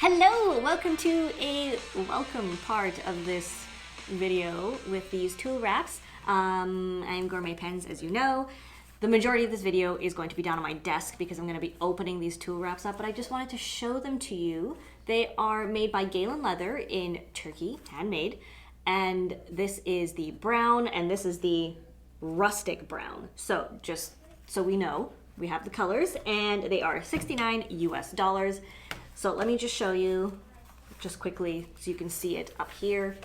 Hello! Welcome to a welcome part of this video with these tool wraps. I'm Gourmet Pens, as you know. The majority of this video is going to be down on my desk because I'm going to be opening these tool wraps up, but I just wanted to show them to you. They are made by Galen Leather in Turkey, handmade, and this is the brown and this is the rustic brown. So just so we know, we have the colors and they are $69 US. So let me just show you just quickly so you can see it up here.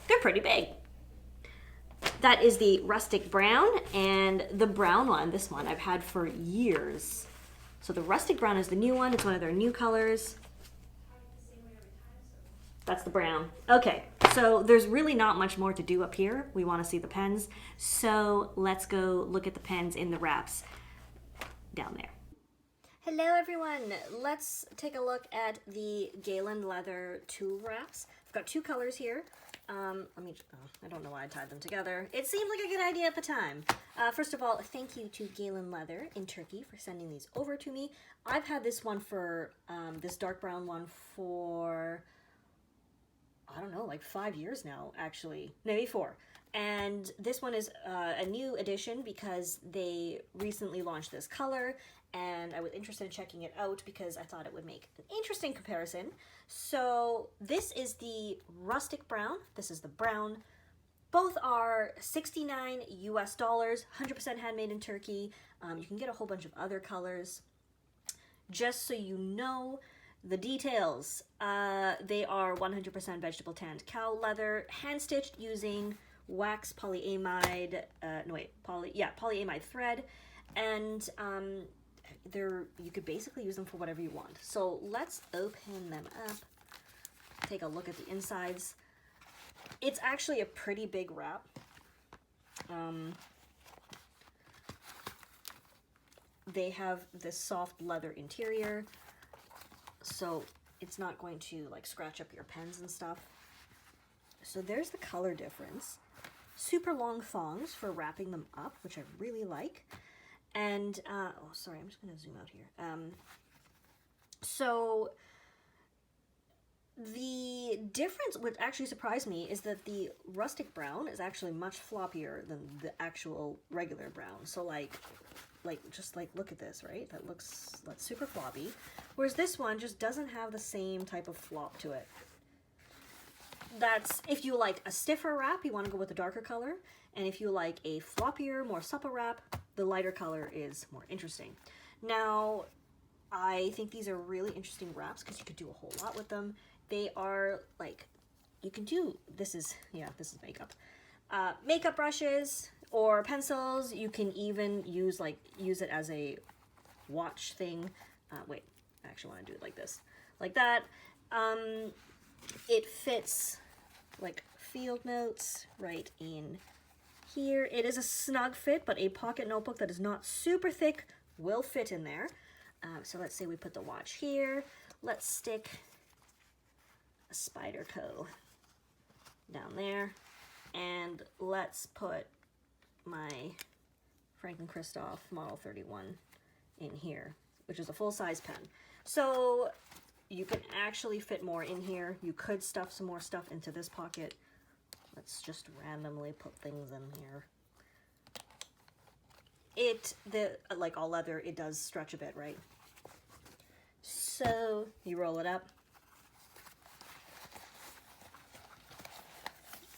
They're pretty big. That is the rustic brown, and the brown one, this one, I've had for years. So the rustic brown is the new one. It's one of their new colors. That's the brown. Okay, so there's really not much more to do up here. We want to see the pens. So let's go look at the pens in the wraps down there. Hello everyone, let's take a look at the Galen Leather Tool Wraps. I've got two colors here. I don't know why I tied them together. It seemed like a good idea at the time. First of all, thank you to Galen Leather in Turkey for sending these over to me. I've had this one for, this dark brown one for, I don't know, like 5 years now, actually. Maybe 4. And this one is a new edition because they recently launched this color, and I was interested in checking it out because I thought it would make an interesting comparison. So this is the rustic brown, this is the brown. Both are $69 US, 100% handmade in Turkey. You can get a whole bunch of other colors. Just so you know the details, they are 100% vegetable tanned cow leather, hand stitched using wax polyamide, polyamide thread, and you could basically use them for whatever you want. So let's open them up, take a look at the insides. It's actually a pretty big wrap. They have this soft leather interior, so it's not going to like scratch up your pens and stuff. So there's the color difference. Super long thongs for wrapping them up, which I really like. And, oh, sorry, I'm just going to zoom out here. So the difference, what actually surprised me, is that the rustic brown is actually much floppier than the actual regular brown. So just look at this, right? That's super floppy. Whereas this one just doesn't have the same type of flop to it. That's, if you like a stiffer wrap, you want to go with a darker color. And if you like a floppier, more supple wrap, the lighter color is more interesting. Now, I think these are really interesting wraps because you could do a whole lot with them. They are like, you can do, this is makeup. Makeup brushes or pencils. You can even use it as a watch thing. Wait, I actually want to do it like this. Like that. It fits like field notes right in here. It is a snug fit, but a pocket notebook that is not super thick will fit in there. So let's say we put the watch here. Let's stick a Spyderco down there, and let's put my Franklin Christoph Model 31 in here, which is a full-size pen. So you can actually fit more in here. You could stuff some more stuff into this pocket. Let's just randomly put things in here. Like all leather, it does stretch a bit, right? So you roll it up,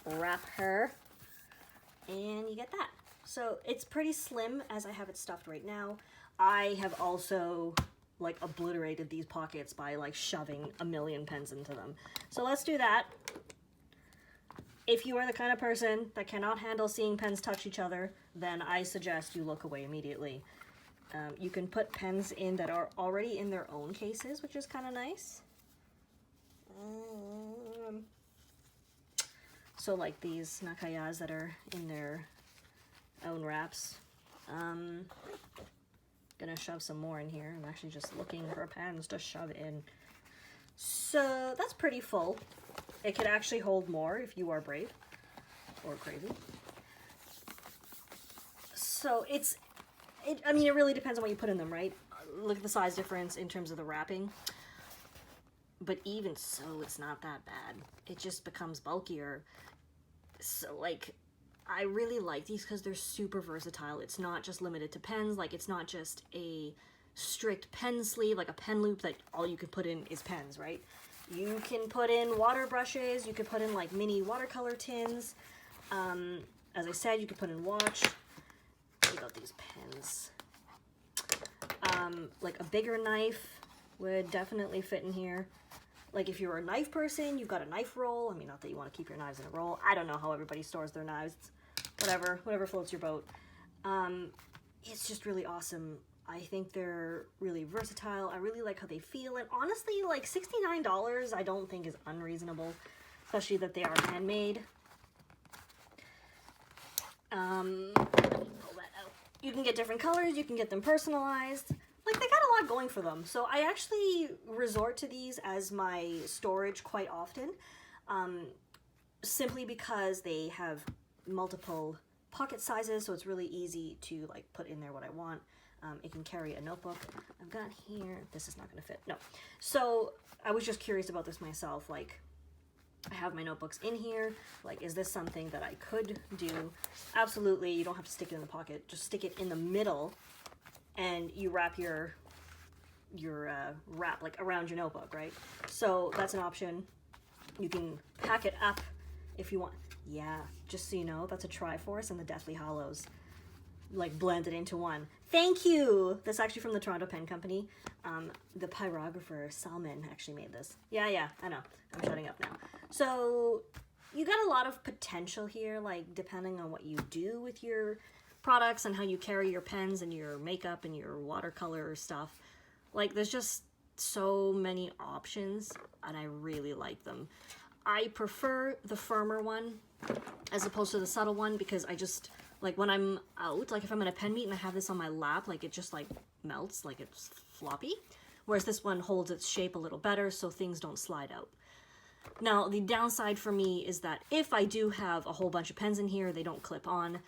wrap her, and you get that. So it's pretty slim as I have it stuffed right now. I have also like obliterated these pockets by like shoving a million pens into them. So let's do that. If you are the kind of person that cannot handle seeing pens touch each other, then I suggest you look away immediately. You can put pens in that are already in their own cases, which is kind of nice. So like these Nakayas that are in their own wraps. Gonna shove some more in here. I'm actually just looking for pens to shove in. So that's pretty full. It could actually hold more if you are brave or crazy. So I mean, it really depends on what you put in them, right? look at the size difference in terms of the wrapping. But even so, it's not that bad. It just becomes bulkier. So, like, I really like these because they're super versatile. It's not just limited to pens. Like, it's not just a strict pen sleeve, like a pen loop that all you can put in is pens, right? You can put in water brushes. You could put in, like, mini watercolor tins. As I said, you could put in watch. What about these pens? Like, a bigger knife would definitely fit in here. Like, if you're a knife person, you've got a knife roll. I mean, not that you want to keep your knives in a roll. I don't know how everybody stores their knives. Whatever floats your boat. It's just really awesome. I think they're really versatile. I really like how they feel. And honestly, like, $69 I don't think is unreasonable, especially that they are handmade. Pull that out. You can get different colors. You can get them personalized. Like, they got a lot going for them. So I actually resort to these as my storage quite often, simply because they have multiple pocket sizes, so it's really easy to, like, put in there what I want. It can carry a notebook. I've got here, this is not going to fit. No. So I was just curious about this myself. Like, I have my notebooks in here. Like, is this something that I could do? Absolutely. You don't have to stick it in the pocket. Just stick it in the middle, and you wrap your wrap, like, around your notebook, right? So that's an option. You can pack it up if you want. Yeah, just so you know, that's a Triforce and the Deathly Hallows, like, blended into one. Thank you! That's actually from the Toronto Pen Company. The pyrographer Salmon actually made this. Yeah, I know. I'm shutting up now. So you got a lot of potential here, like, depending on what you do with your products and how you carry your pens and your makeup and your watercolor stuff. Like, there's just so many options, and I really like them. I prefer the firmer one as opposed to the subtle one because I just, like, when I'm out, like, if I'm in a pen meet and I have this on my lap, like, it just, like, melts, like, it's floppy. Whereas this one holds its shape a little better so things don't slide out. Now, the downside for me is that if I do have a whole bunch of pens in here, they don't clip on.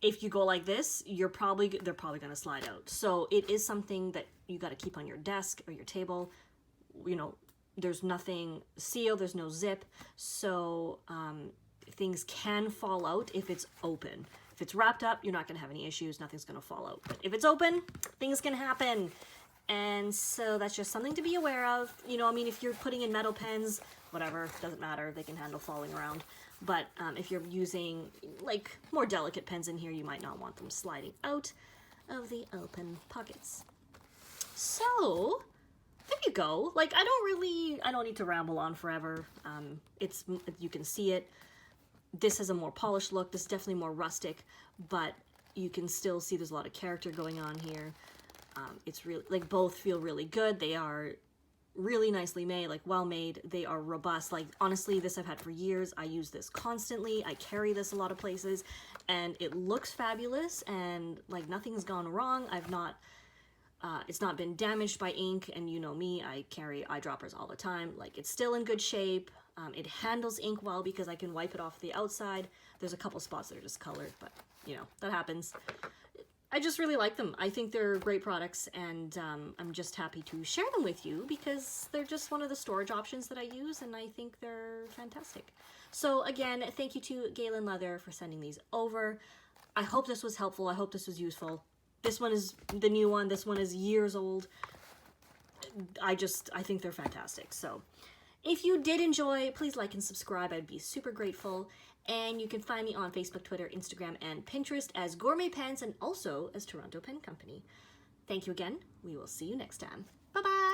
If you go like this, they're probably going to slide out. So it is something that you got to keep on your desk or your table. You know, there's nothing sealed, there's no zip. So things can fall out if it's open. If it's wrapped up, you're not going to have any issues. Nothing's going to fall out. But if it's open, things can happen. And so that's just something to be aware of. You know, I mean, if you're putting in metal pens, whatever, doesn't matter. They can handle falling around. But if you're using, like, more delicate pens in here, you might not want them sliding out of the open pockets. So there you go. Like, I don't need to ramble on forever. You can see it. This has a more polished look. This is definitely more rustic, but you can still see there's a lot of character going on here. It's really, like, both feel really good. They are really nicely made, like, well made. They are robust. Like, honestly, this I've had for years. I use this constantly. I carry this a lot of places, and it looks fabulous, and, like, nothing's gone wrong. It's not been damaged by ink, and you know me, I carry eyedroppers all the time. Like, it's still in good shape. It handles ink well because I can wipe it off the outside. There's a couple spots that are just colored, but, you know, that happens. I just really like them. I think they're great products, and I'm just happy to share them with you because they're just one of the storage options that I use, and I think they're fantastic. So again, thank you to Galen Leather for sending these over. I hope this was helpful. I hope this was useful. This one is the new one. This one is years old. I think they're fantastic. So if you did enjoy, please like and subscribe. I'd be super grateful. And you can find me on Facebook, Twitter, Instagram, and Pinterest as Gourmet Pens and also as Toronto Pen Company. Thank you again. We will see you next time. Bye-bye.